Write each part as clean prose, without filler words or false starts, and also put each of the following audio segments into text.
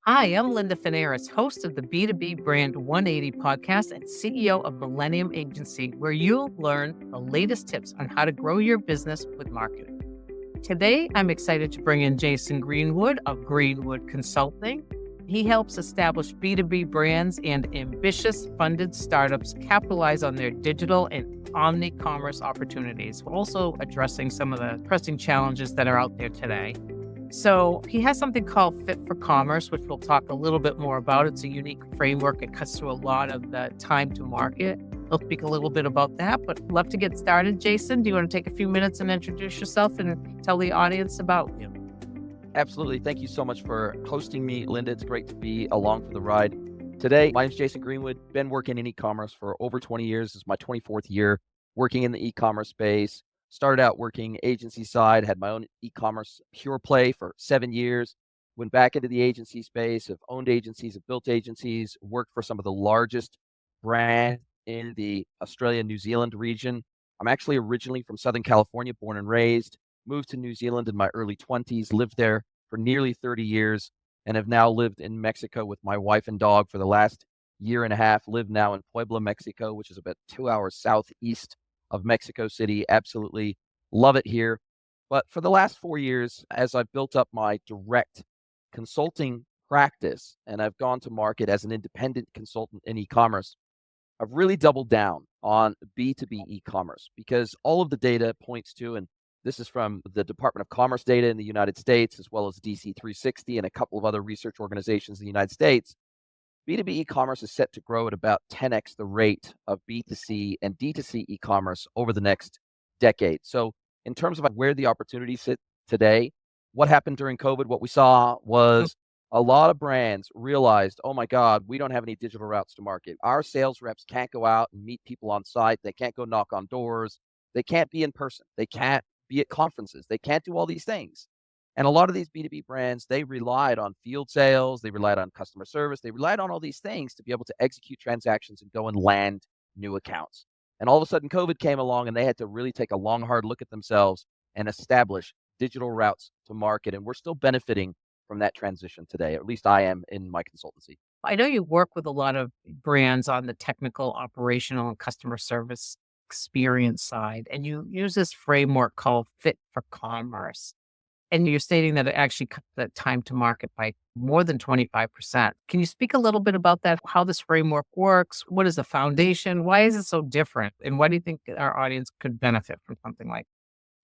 Hi, I'm Linda Finaris, host of the B2B Brand 180 podcast and CEO of Millennium Agency, where you'll learn the latest tips on how to grow your business with marketing. Today, I'm excited to bring in Jason Greenwood of Greenwood Consulting. He helps establish B2B brands and ambitious funded startups capitalize on their digital and omni-commerce opportunities, also addressing some of the pressing challenges that are out there today. So he has something called Fit for Commerce, which we'll talk a little bit more about. It's a unique framework. It cuts through a lot of the time to market. He'll speak a little bit about that, but love to get started. Jason, do you want to take a few minutes and introduce yourself and tell the audience about you? Absolutely. Thank you so much for hosting me, Linda. It's great to be along for the ride. Today, my name is Jason Greenwood. Been working in e-commerce for over 20 years. This is my 24th year working in the e-commerce space. Started out working agency side, had my own e-commerce pure play for 7 years. Went back into the agency space, have owned agencies, have built agencies, worked for some of the largest brands in the Australia, New Zealand region. I'm actually originally from Southern California, born and raised. Moved to New Zealand in my early 20s, lived there for nearly 30 years, and have now lived in Mexico with my wife and dog for the last year and a half. Live now in Puebla, Mexico, which is about 2 hours southeast of Mexico City. Absolutely love it here. But for the last 4 years, as I've built up my direct consulting practice and I've gone to market as an independent consultant in e-commerce, I've really doubled down on B2B e-commerce because all of the data points to, and this is from the Department of Commerce data in the United States, as well as DC360 and a couple of other research organizations in the United States. B2B e-commerce is set to grow at about 10x the rate of B2C and D2C e-commerce over the next decade. So in terms of where the opportunities sit today, what happened during COVID, what we saw was a lot of brands realized, oh my God, we don't have any digital routes to market. Our sales reps can't go out and meet people on site. They can't go knock on doors. They can't be in person. They can't be at conferences. They can't do all these things. And a lot of these B2B brands, they relied on field sales, they relied on customer service, they relied on all these things to be able to execute transactions and go and land new accounts. And all of a sudden, COVID came along and they had to really take a long, hard look at themselves and establish digital routes to market. And we're still benefiting from that transition today. At least I am in my consultancy. I know you work with a lot of brands on the technical, operational, and customer service experience side, and you use this framework called Fit for Commerce. And you're stating that it actually cut the time to market by more than 25%. Can you speak a little bit about that? How this framework works? What is the foundation? Why is it so different? And why do you think our audience could benefit from something like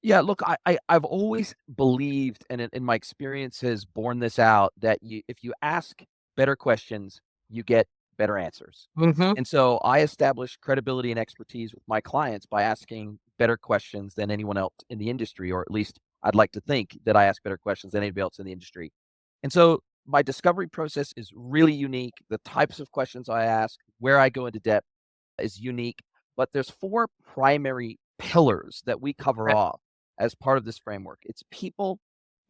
Yeah, look, I've always believed, and in my experience has borne this out, that if you ask better questions, you get better answers. Mhm. And so I establish credibility and expertise with my clients by asking better questions than anyone else in the industry, or at least I'd like to think that I ask better questions than anybody else in the industry. And so my discovery process is really unique. The types of questions I ask, where I go into depth is unique, but there's four primary pillars that we cover that? off as part of this framework. It's people,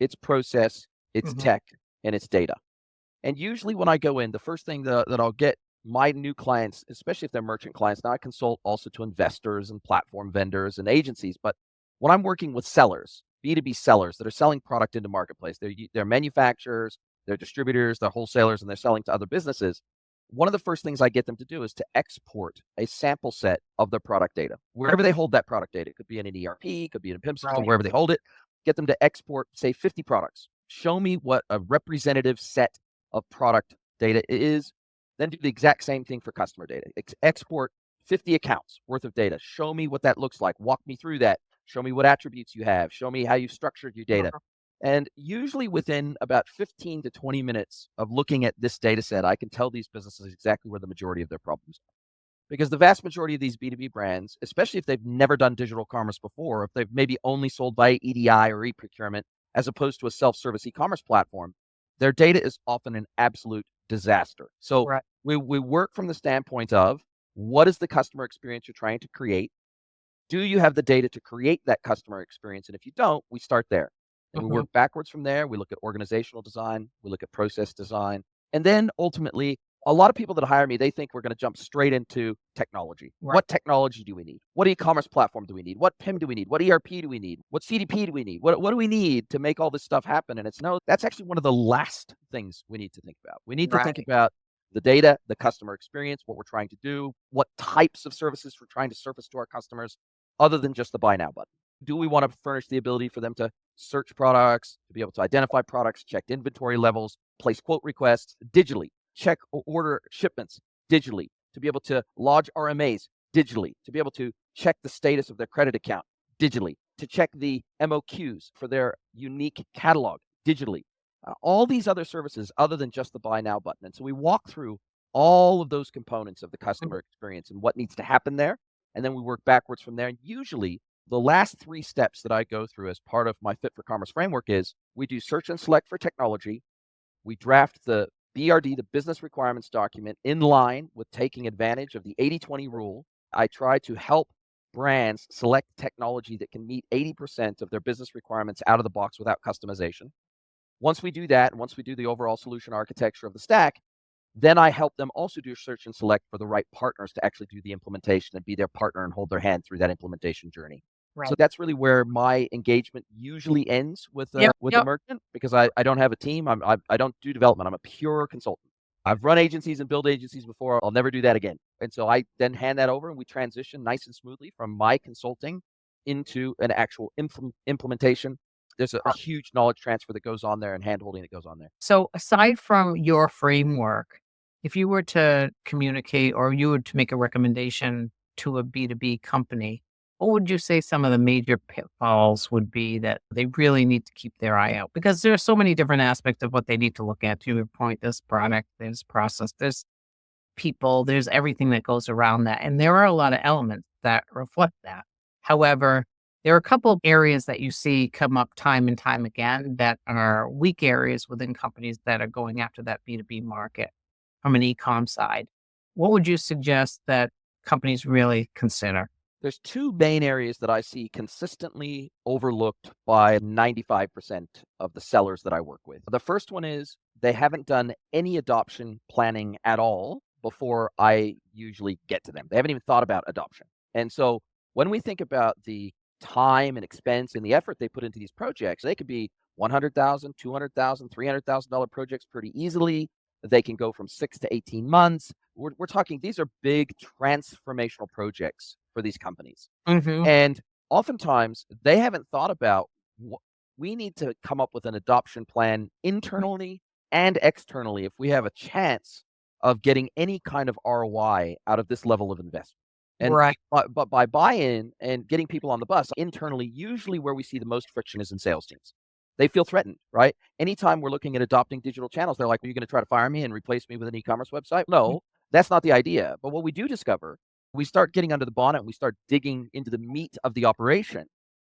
it's process, it's Mhm. tech, and it's data. And usually when I go in, the first thing that I'll get my new clients, especially if they're merchant clients, now I consult also to investors and platform vendors and agencies. But when I'm working with sellers, B2B sellers that are selling product into marketplace, they're manufacturers, they're distributors, they're wholesalers, and they're selling to other businesses. One of the first things I get them to do is to export a sample set of their product data. Wherever they hold that product data, it could be in an ERP, it could be in a PIM system, Right. wherever they hold it, get them to export, say, 50 products. Show me what a representative set of product data is, then do the exact same thing for customer data. Export 50 accounts worth of data. Show me what that looks like. Walk me through that. Show me what attributes you have. Show me how you've structured your data. Uh-huh. And usually within about 15 to 20 minutes of looking at this data set, I can tell these businesses exactly where the majority of their problems are. Because the vast majority of these B2B brands, especially if they've never done digital commerce before, if they've maybe only sold by EDI or e-procurement, as opposed to a self-service e-commerce platform, their data is often an absolute disaster. So Right. we work from the standpoint of what is the customer experience you're trying to create? Do you have the data to create that customer experience? And if you don't, we start there. And we Mhm. work backwards from there. We look at organizational design, we look at process design, and then ultimately A lot of people that hire me, they think we're going to jump straight into technology. Right. What technology do we need? What e-commerce platform do we need? What PIM do we need? What ERP do we need? What CDP do we need? What do we need to make all this stuff happen? And it's no, that's actually one of the last things we need to think about. We need to think Right. about the data, the customer experience, what we're trying to do, what types of services we're trying to surface to our customers, other than just the buy now button. Do we want to furnish the ability for them to search products, to be able to identify products, check inventory levels, place quote requests digitally, check order shipments digitally, to be able to lodge RMAs digitally, to be able to check the status of their credit account digitally, to check the MOQs for their unique catalog digitally, all these other services other than just the buy now button. And so we walk through all of those components of the customer experience and what needs to happen there. And then we work backwards from there. And usually the last 3 steps that I go through as part of my Fit for Commerce framework is we do search and select for technology. We draft the BRD, the business requirements document, in line with taking advantage of the 80-20 rule. I try to help brands select technology that can meet 80% of their business requirements out of the box without customization. Once we do that, and once we do the overall solution architecture of the stack, then I help them also do search and select for the right partners to actually do the implementation and be their partner and hold their hand through that implementation journey. Right. So that's really where my engagement usually ends with the Yep. merchant, because I don't have a team. I don't do development. I'm a pure consultant. I've run agencies and built agencies before. I'll never do that again. And so I then hand that over and we transition nice and smoothly from my consulting into an actual implementation. There's a huge knowledge transfer that goes on there and handholding that goes on there. So aside from your framework, if you were to communicate or you were to make a recommendation to a B2B company, what would you say some of the major pitfalls would be that they really need to keep their eye out? Because there are so many different aspects of what they need to look at. To your point, there's product, there's process, there's people, there's everything that goes around that. And there are a lot of elements that reflect that. However, there are a couple of areas that you see come up time and time again that are weak areas within companies that are going after that B2B market from an e-com side. What would you suggest that companies really consider? There's 2 main areas that I see consistently overlooked by 95% of the sellers that I work with. The first one is they haven't done any adoption planning at all before I usually get to them. They haven't even thought about adoption. And so when we think about the time and expense and the effort they put into these projects, they could be $100,000, $200,000, $300,000 projects pretty easily. They can go from 6 to 18 months. We're talking, these are big transformational projects for these companies. Mm-hmm. And oftentimes they haven't thought about we need to come up with an adoption plan internally and externally if we have a chance of getting any kind of ROI out of this level of investment. And Right. but by buy-in and getting people on the bus internally, usually where we see the most friction is in sales teams. They feel threatened, right? Anytime we're looking at adopting digital channels, they're like, are you going to try to fire me and replace me with an e-commerce website? No, that's not the idea. But what we do discover, we start getting under the bonnet and we start digging into the meat of the operation.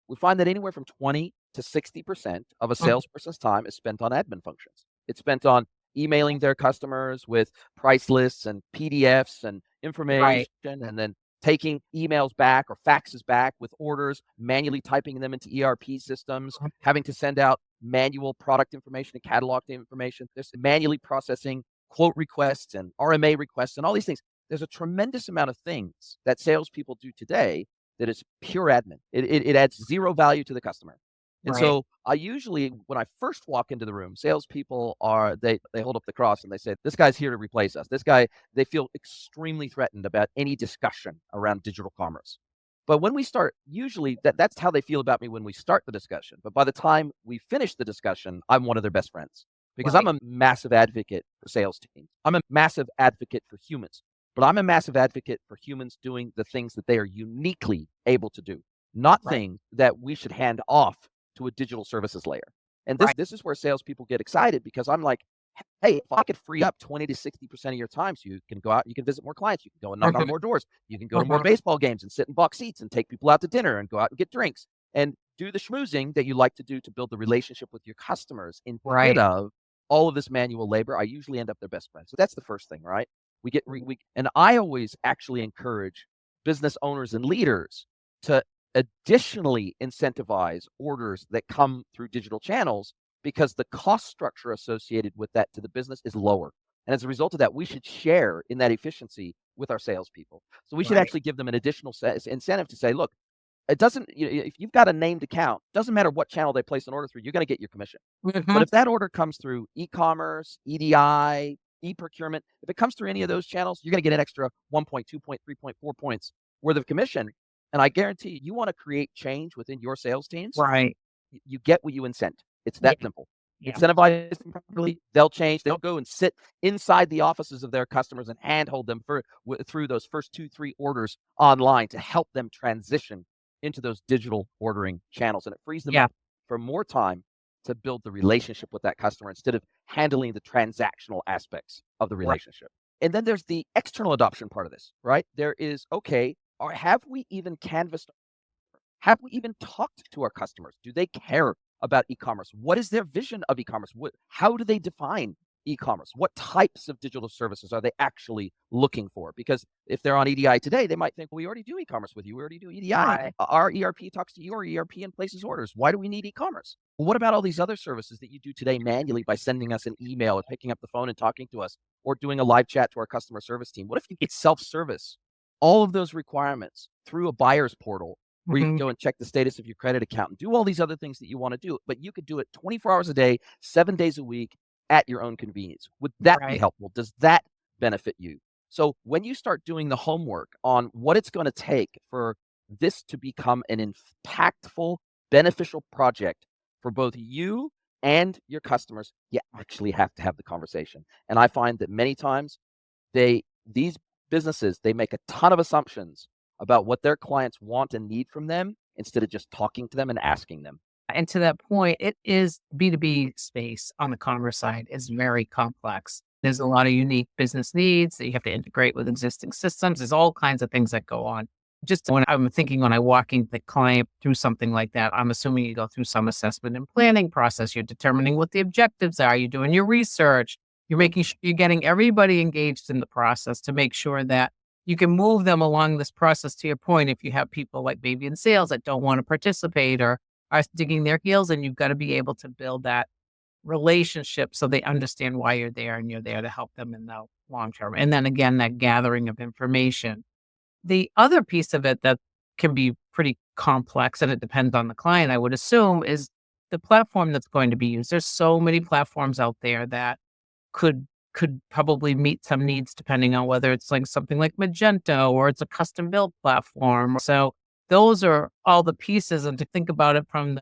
We find that anywhere from 20 to 60% of a salesperson's time is spent on admin functions. It's spent on emailing their customers with price lists and PDFs and information, and then taking emails back or faxes back with orders, manually typing them into ERP systems, having to send out manual product information and catalog information. There's manually processing quote requests and RMA requests and all these things. There's a tremendous amount of things that salespeople do today that is pure admin. It adds zero value to the customer. And so I usually, when I first walk into the room, salespeople they hold up the cross and they say, this guy's here to replace us. This guy, they feel extremely threatened about any discussion around digital commerce. But when we start, usually that's how they feel about me when we start the discussion. But by the time we finish the discussion, I'm one of their best friends because I'm a massive advocate for sales teams. I'm a massive advocate for humans, but I'm a massive advocate for humans doing the things that they are uniquely able to do, not things that we should hand off to a digital services layer. And this is where salespeople get excited because I'm like, hey, if I could free up 20 to 60% of your time so you can go out, you can visit more clients, you can go and knock on more doors, you can go to more baseball games and sit in box seats and take people out to dinner and go out and get drinks and do the schmoozing that you like to do to build the relationship with your customers instead of all of this manual labor. I usually end up their best friend. So that's the first thing, right? And I always actually encourage business owners and leaders to additionally incentivize orders that come through digital channels because the cost structure associated with that to the business is lower. And as a result of that, we should share in that efficiency with our salespeople. So we should Right. actually give them an additional incentive to say, look, it doesn't, if you've got a named account, doesn't matter what channel they place an order through, you're going to get your commission. But Mhm. if that order comes through e-commerce, EDI, e-procurement, if it comes through any of those channels, you're going to get an extra 1 point, 2 point, 3 point, 4 points worth of commission. And I guarantee you want to create change within your sales teams, Right. you get what you incent. It's Yeah. that simple. Yeah. Incentivize them properly, they'll change. They'll go and sit inside the offices of their customers and handhold them through those first 2-3 orders online to help them transition into those digital ordering channels. And it frees them Yeah. up for more time to build the relationship with that customer instead of handling the transactional aspects of the Right. relationship. And then there's the external adoption part of this, right? There is, okay, or have we even canvassed, have we even talked to our customers? Do they care about e-commerce? What is their vision of e-commerce? How do they define e-commerce? What types of digital services are they actually looking for? Because if they're on EDI today, they might think, well, we already do e-commerce with you. We already do EDI. Right. Our ERP talks to your ERP and places orders. Why do we need e-commerce? Well, what about all these other services that you do today manually by sending us an email or picking up the phone and talking to us or doing a live chat to our customer service team? What if you could self-service all of those requirements through a buyer's portal where you can Mhm. go and check the status of your credit account and do all these other things that you want to do, but you could do it 24 hours a day, 7 days a week at your own convenience. Would that be Right. helpful? Does that benefit you? So when you start doing the homework on what it's going to take for this to become an impactful, beneficial project for both you and your customers, you actually have to have the conversation. And I find that many times these businesses, they make a ton of assumptions about what their clients want and need from them instead of just talking to them and asking them. And to that point, it is B2B space on the commerce side is very complex. There's a lot of unique business needs that you have to integrate with existing systems. There's all kinds of things that go on. Just when I'm thinking when I walking the client through something like that, I'm assuming you go through some assessment and planning process. You're determining what the objectives are. You're doing your research. You're making sure you're getting everybody engaged in the process to make sure that you can move them along this process. To your point, if you have people like maybe in sales that don't want to participate or are digging their heels in, you've got to be able to build that relationship so they understand why you're there and you're there to help them in the long term. And then again, that gathering of information. The other piece of it that can be pretty complex and it depends on the client, I would assume, is the platform that's going to be used. There's so many platforms out there that could probably meet some needs depending on whether it's like something like Magento or it's a custom built platform. So those are all the pieces. And to think about it from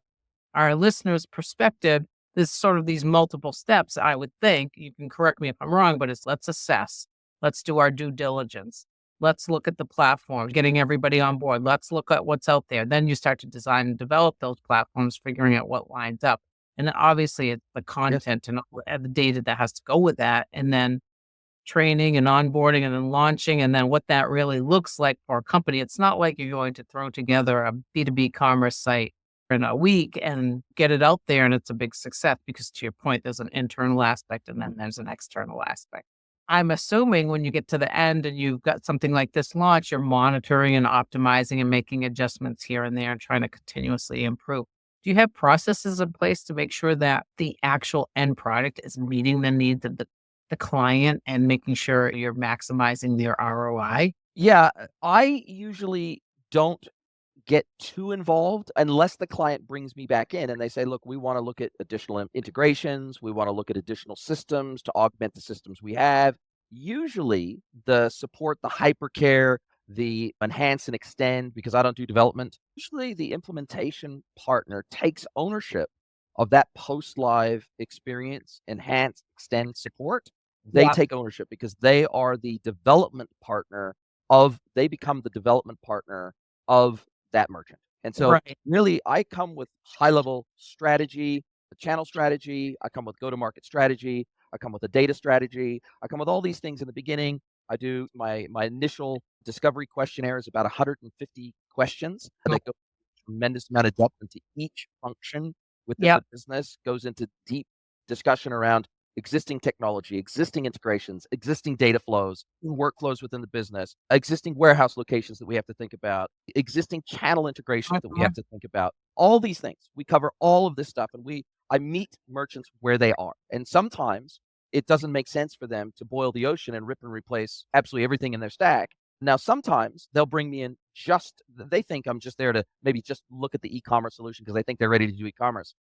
our listeners' perspective, there's sort of these multiple steps. I would think you can correct me if I'm wrong, but it's let's assess, let's do our due diligence. Let's look at the platform, getting everybody on board. Let's look at what's out there. Then you start to design and develop those platforms, figuring out what lines up. And then obviously it's the Yes. content and the data that has to go with that. And then training and onboarding and then launching and then what that really looks like for a company. It's not like you're going to throw together a B2B commerce site in a week and get it out there and it's a big success because to your point, there's an internal aspect and then there's an external aspect. I'm assuming when you get to the end and you've got something like this launch, you're monitoring and optimizing and making adjustments here and there and trying to continuously improve. Do you have processes in place to make sure that the actual end product is meeting the needs of the client and making sure you're maximizing their ROI? Yeah, I usually don't get too involved unless the client brings me back in and they say, look, we want to look at additional integrations. We want to look at additional systems to augment the systems we have. Usually the support, the hypercare, the enhance and extend, because I don't do development, usually the implementation partner takes ownership of that post-live experience, enhance, extend support. They Yeah. take ownership because they become the development partner of that merchant. And so Right. really I come with high level strategy, the channel strategy, I come with go-to-market strategy, I come with a data strategy, I come with all these things in the beginning. I do my initial discovery questionnaire is about 150 questions Mm. that go a tremendous amount of depth into each function within Yep. the business, goes into deep discussion around existing technology, existing integrations, existing data flows, workflows within the business, existing warehouse locations that we have to think about, existing channel integrations that we have Mhm. to think about. All these things. We cover all of this stuff and I meet merchants where they are. And sometimes it doesn't make sense for them to boil the ocean and rip and replace absolutely everything in their stack. Now, sometimes they'll bring me in they think I'm just there to maybe just look at the e-commerce solution because they think they're ready to do e-commerce.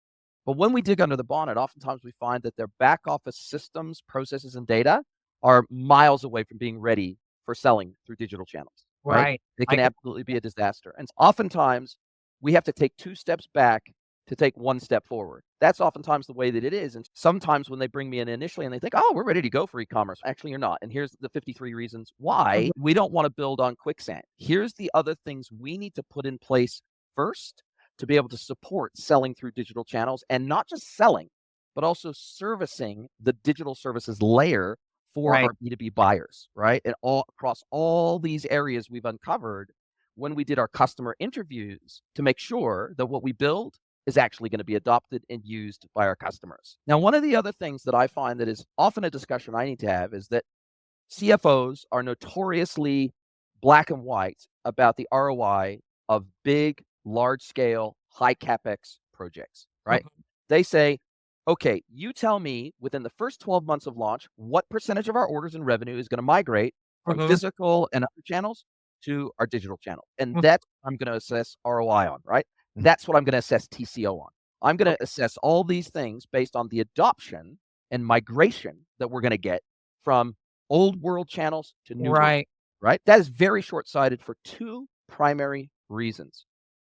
But when we dig under the bonnet, oftentimes we find that their back office systems, processes, and data are miles away from being ready for selling through digital channels, right? Right. They I can can, absolutely be a disaster. And oftentimes we have to take 2 steps back to take 1 step forward. That's oftentimes the way that it is. And sometimes when they bring me in initially and they think, oh, we're ready to go for e-commerce. Actually, you're not. And here's the 53 reasons why we don't want to build on quicksand. Here's the other things we need to put in place first to be able to support selling through digital channels, and not just selling, but also servicing the digital services layer for right. our B2B buyers, right? And all across all these areas we've uncovered when we did our customer interviews to make sure that what we build is actually going to be adopted and used by our customers. Now, one of the other things that I find that is often a discussion I need to have is that CFOs are notoriously black and white about the ROI of big, large scale, high CapEx projects, right? Mhm. They say, okay, you tell me within the first 12 months of launch, what percentage of our orders and revenue is going to migrate from Mhm. physical and other channels to our digital channel. And Mhm. that's what I'm going to assess ROI on, right? That's what I'm going to assess TCO on. I'm going to Okay. assess all these things based on the adoption and migration that we're going to get from old world channels to new world, Right. right? That is very short-sighted for 2 primary reasons.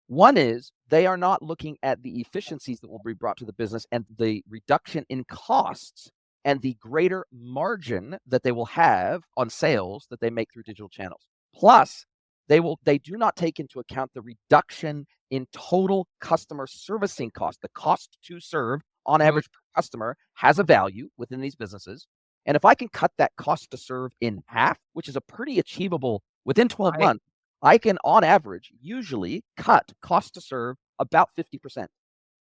One is they are not looking at the efficiencies that will be brought to the business and the reduction in costs and the greater margin that they will have on sales that they make through digital channels. Plus, they do not take into account the reduction in total customer servicing cost. The cost to serve on Mhm. average per customer has a value within these businesses. And if I can cut that cost to serve in half, which is a pretty achievable within 12 Right. months, I can, on average, usually cut cost to serve about 50%.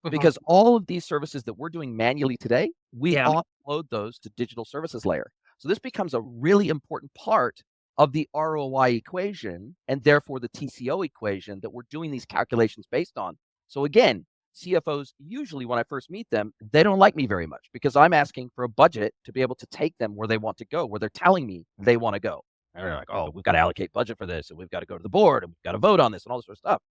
Mhm. Because all of these services that we're doing manually today, we Yeah. offload those to digital services layer. So this becomes a really important part of the ROI equation and therefore the TCO equation that we're doing these calculations based on. So again, CFOs usually, when I first meet them, they don't like me very much because I'm asking for a budget to be able to take them where they want to go, where they're telling me they want to go. And they're like, oh, we've got to allocate budget for this, and we've got to go to the board, and we've got to vote on this, and all this sort of stuff.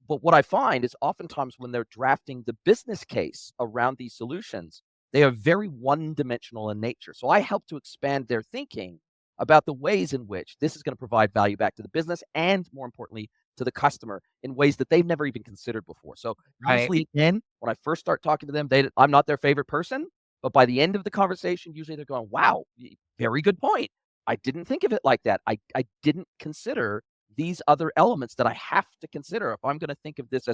But what I find is oftentimes when they're drafting the business case around these solutions, they are very one-dimensional in nature. So I help to expand their thinking about the ways in which this is going to provide value back to the business and, more importantly, to the customer in ways that they've never even considered before. So Right. usually, again, when I first start talking to them, I'm not their favorite person, but by the end of the conversation, usually they're going, "Wow, very good point. I didn't think of it like that. I didn't consider these other elements that I have to consider if I'm going to think of this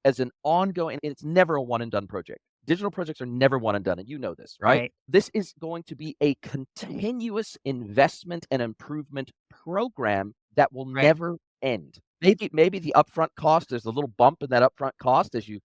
as an ongoing, and it's never a one and done project. Digital projects are never one and done, and you know this, right? Right. This is going to be a continuous investment and improvement program that will Right. never end. Maybe the upfront cost, there's a little bump in that upfront cost as you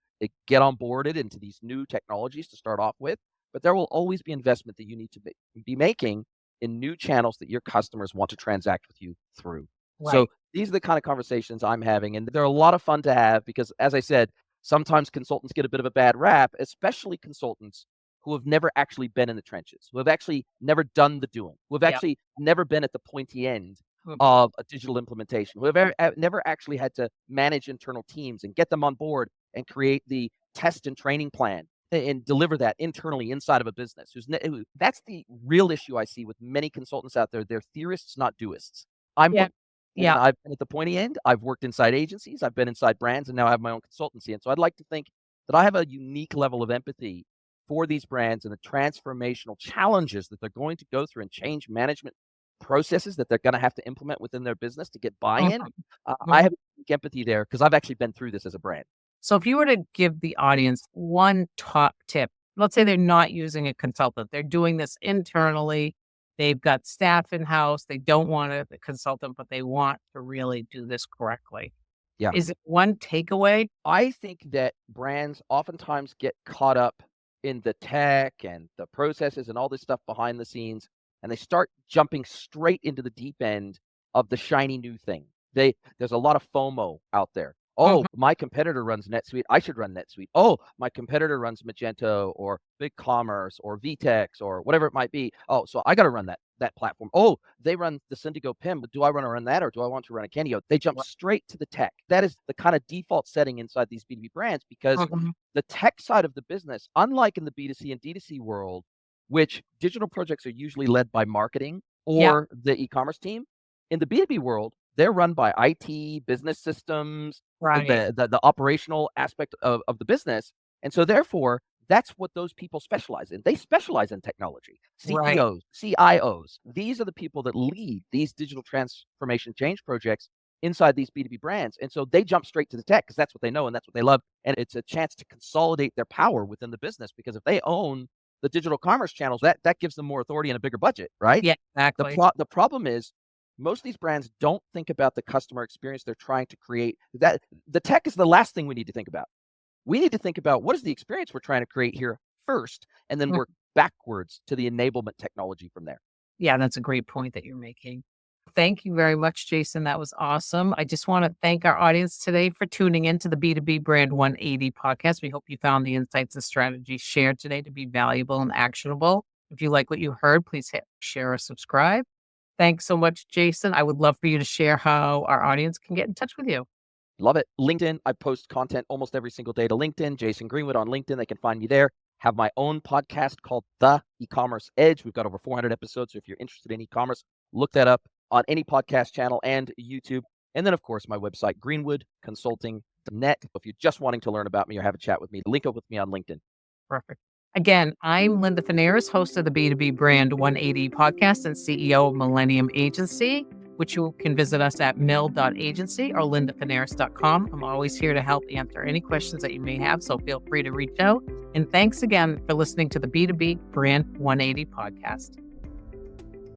get onboarded into these new technologies to start off with, but there will always be investment that you need to be making in new channels that your customers want to transact with you through. So Right. these are the kind of conversations I'm having, and they're a lot of fun to have because, as I said, sometimes consultants get a bit of a bad rap, especially consultants who have never actually been in the trenches, who have actually never done the doing, who have Yeah. actually never been at the pointy end Mhm. of a digital implementation, who have never actually had to manage internal teams and get them on board and create the test and training plan and deliver that internally inside of a business. That's the real issue I see with many consultants out there. They're theorists, not doists. I'm Yeah. both. And Yeah. I've been at the pointy end. I've worked inside agencies. I've been inside brands, and now I have my own consultancy. And so I'd like to think that I have a unique level of empathy for these brands and the transformational challenges that they're going to go through and change management processes that they're going to have to implement within their business to get buy-in. Mhm. I Mhm. have unique empathy there because I've actually been through this as a brand. So if you were to give the audience one top tip, let's say they're not using a consultant, they're doing this internally, they've got staff in-house, they don't want a consultant, but they want to really do this correctly. Yeah. Is it one takeaway? I think that brands oftentimes get caught up in the tech and the processes and all this stuff behind the scenes, and they start jumping straight into the deep end of the shiny new thing. There's a lot of FOMO out there. Oh, my competitor runs NetSuite. I should run NetSuite. Oh, my competitor runs Magento or BigCommerce or VTEX or whatever it might be. Oh, so I got to run that platform. Oh, they run the Syndigo PIM, but do I want to run that or do I want to run a Kenio? They jump straight to the tech. That is the kind of default setting inside these B2B brands because the tech side of the business, unlike in the B2C and D2C world, which digital projects are usually led by marketing or the e-commerce team, in the B2B world, they're run by IT, business systems, the operational aspect of the business. And so therefore, that's what those people specialize in. They specialize in technology. CEOs, CIOs, these are the people that lead these digital transformation change projects inside these B2B brands. And so they jump straight to the tech because that's what they know and that's what they love. And it's a chance to consolidate their power within the business because if they own the digital commerce channels, that gives them more authority and a bigger budget, right? Yeah, exactly. The problem is most of these brands don't think about the customer experience they're trying to create. That the tech is the last thing we need to think about. We need to think about what is the experience we're trying to create here first, and then work backwards to the enablement technology from there. Yeah, that's a great point that you're making. Thank you very much, Jason. That was awesome. I just want to thank our audience today for tuning into the B2B Brand 180 podcast. We hope you found the insights and strategies shared today to be valuable and actionable. If you like what you heard, please hit share or subscribe. Thanks so much, Jason. I would love for you to share how our audience can get in touch with you. Love it. LinkedIn. I post content almost every single day to LinkedIn. Jason Greenwood on LinkedIn. They can find me there. Have my own podcast called The E-Commerce Edge. We've got over 400 episodes. So if you're interested in e-commerce, look that up on any podcast channel and YouTube. And then, of course, my website, greenwoodconsulting.net. If you're just wanting to learn about me or have a chat with me, link up with me on LinkedIn. Perfect. Again, I'm Linda Faneras, host of the B2B Brand 180 podcast and CEO of Millennium Agency, which you can visit us at mill.agency or lindafaneras.com. I'm always here to help answer any questions that you may have, so feel free to reach out. And thanks again for listening to the B2B Brand 180 podcast.